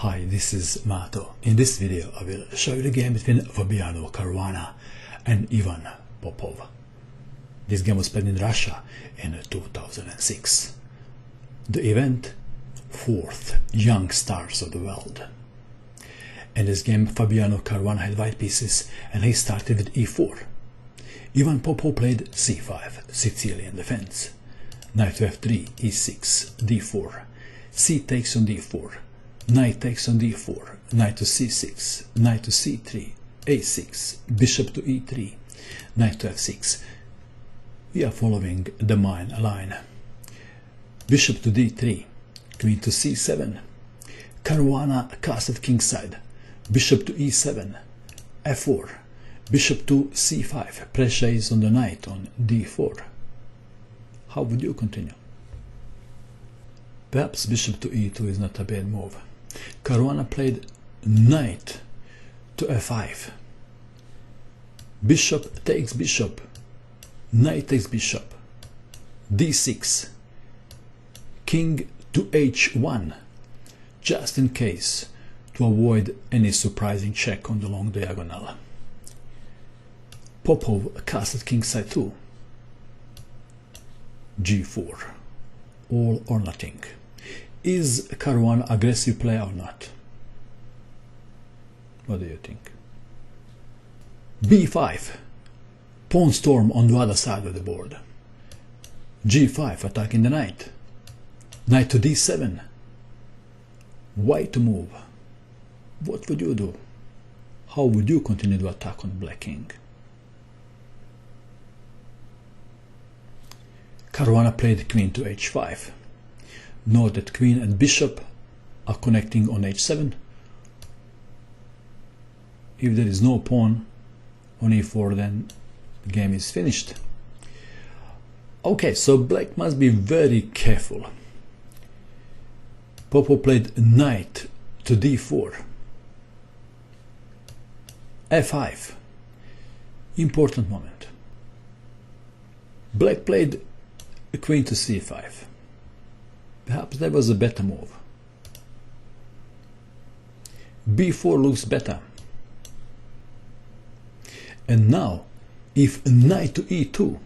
Hi, this is Mato. In this video I will show you the game between Fabiano Caruana and Ivan Popov. This game was played in Russia in 2006. The event, 4th Young Stars of the World. In this game Fabiano Caruana had white pieces and he started with e4. Ivan Popov played c5, Sicilian defense. Knight to f3, e6, d4, c takes on d4, knight takes on d4, knight to c6, knight to c3, a6, bishop to e3, knight to f6. We are following the main line. Bishop to d3, queen to c7, Caruana castled kingside, bishop to e7, f4, bishop to c5, pressure is on the knight on d4. How would you continue? Perhaps bishop to e2 is not a bad move. Caruana played knight to f5. Bishop takes bishop. Knight takes bishop. d6. King to h1. Just in case, to avoid any surprising check on the long diagonal. Popov castled kingside too. g4. All or nothing. Is Caruana aggressive player or not? What do you think? b5. Pawn storm on the other side of the board. g5 attacking the knight. Knight to d7. White to move. What would you do? How would you continue to attack on black king? Caruana played queen to h5. Note that queen and bishop are connecting on h7. If there is no pawn on e4, then the game is finished. Okay, so black must be very careful. Popov played knight to d4. f5. Important moment. Black played queen to c5. Perhaps that was a better move. b4 looks better. And now, if knight to e2,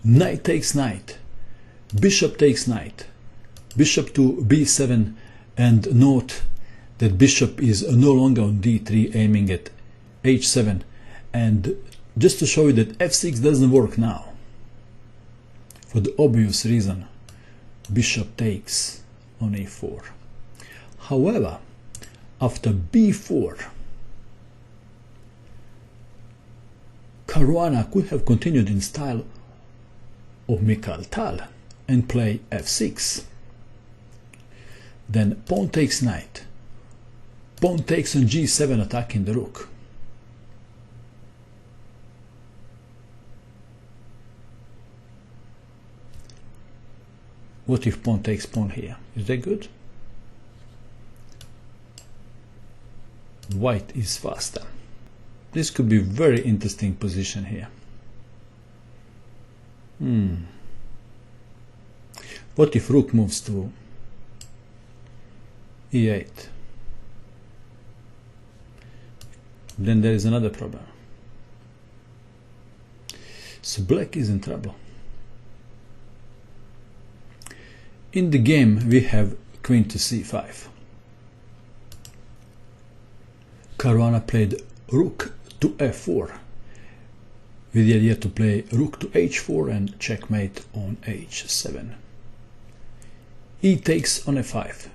knight takes knight, bishop takes knight, bishop to b7, and note that bishop is no longer on d3 aiming at h7, and just to show you that f6 doesn't work now. For the obvious reason, bishop takes on e4. However, after b4, Caruana could have continued in style of Mikhail Tal and play f6. Then pawn takes knight. Pawn takes on g7 attacking the rook. What if pawn takes pawn here? Is that good? White is faster. This could be a very interesting position here. What if rook moves to e8? Then there is another problem. So black is in trouble. In the game we have queen to c5. Caruana played rook to f4 with the idea to play rook to h4 and checkmate on h7. E takes on f5.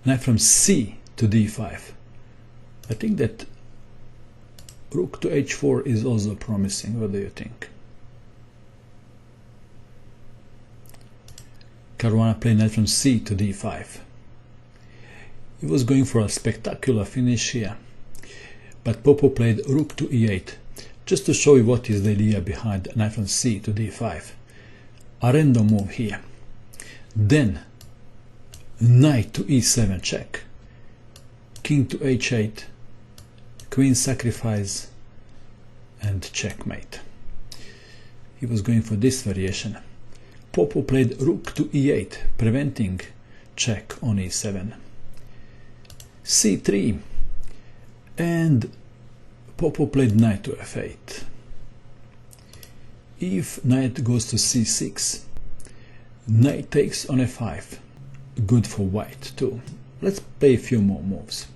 Knight from c to d5. I think that rook to h4 is also promising. What do you think? Caruana played knight from c to d5. He was going for a spectacular finish here, but Popov played rook to e8, just to show you what is the idea behind knight from c to d5. A random move here. Then knight to e7 check, king to h8, queen sacrifice, and checkmate. He was going for this variation. Popov played rook to e8, preventing check on e7. c3, and Popov played knight to f8. If knight goes to c6, knight takes on f5, good for white too. Let's play a few more moves.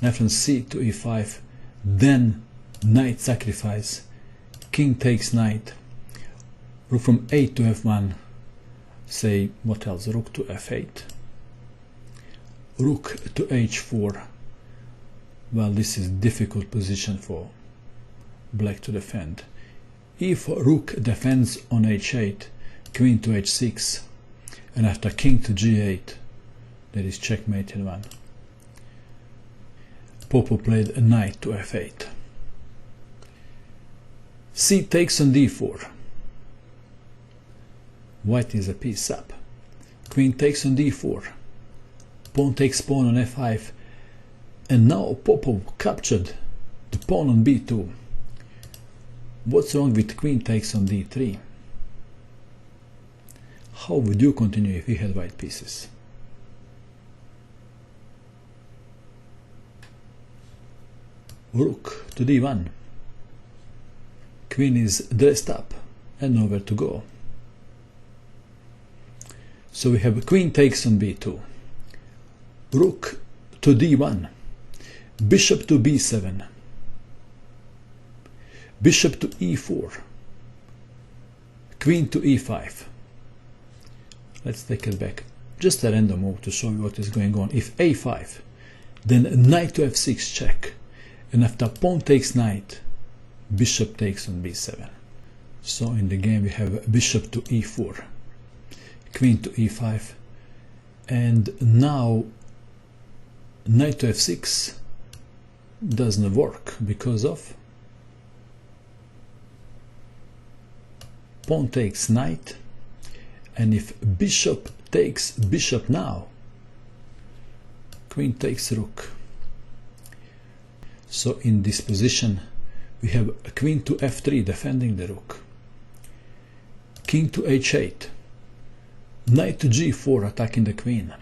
Knight from c to e5, then knight sacrifice, king takes knight, rook from a to f1, say what else, rook to f8, rook to h4. Well, this is difficult position for black to defend. If rook defends on h8, queen to h6, and after king to g8, there is checkmate in one. Popov played a knight to f8. C takes on d4. White is a piece up. Queen takes on d4. Pawn takes pawn on f5. And now Popov captured the pawn on b2. What's wrong with queen takes on d3? How would you continue if you had white pieces? Rook to d1. Queen is dressed up and nowhere to go. So we have queen takes on b2. Rook to d1. Bishop to b7. Bishop to e4. Queen to e5. Let's take it back. Just a random move to show you what is going on. If a5, then knight to f6 check. And after pawn takes knight, bishop takes on b7. So in the game we have bishop to e4, queen to e5, and now knight to f6 doesn't work because of pawn takes knight, and if bishop takes bishop now, queen takes rook. So in this position we have a queen to f3 defending the rook, king to h8, knight to g4 attacking the queen,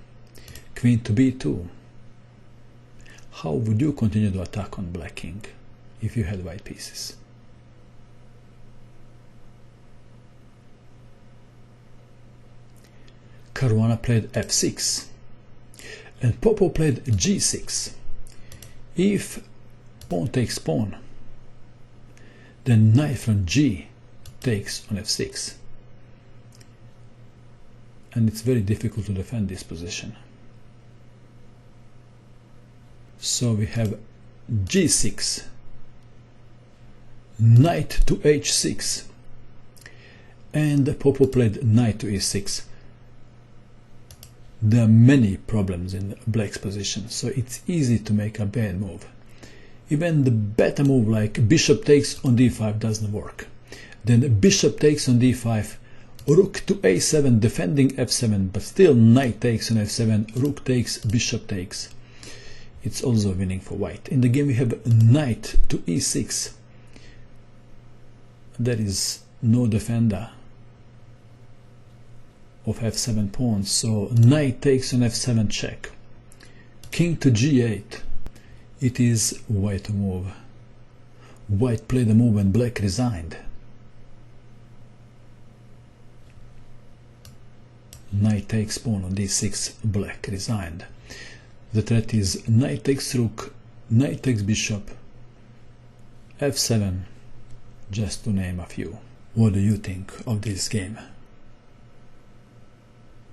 queen to b2. How would you continue to attack on black king if you had white pieces? Caruana played f6 and Popov played g6. If pawn takes pawn, then knight from g takes on f6, and it's very difficult to defend this position. So we have g6, knight to h6, and Popov played knight to e6. There are many problems in black's position, so it's easy to make a bad move. Even the better move like bishop takes on d5 doesn't work. Then bishop takes on d5, rook to a7 defending f7, but still knight takes on f7, rook takes, bishop takes. It's also winning for white. In the game we have knight to e6. There is no defender of f7 pawns, so knight takes on f7 check. King to g8. It is white to move. White played the move and black resigned. Knight takes pawn on d6, black resigned. The threat is knight takes rook, knight takes bishop, f7, just to name a few. What do you think of this game?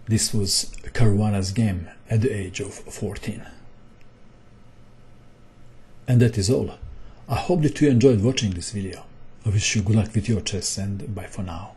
This was Caruana's game at the age of 14. And that is all. I hope that you enjoyed watching this video. I wish you good luck with your chess, and bye for now.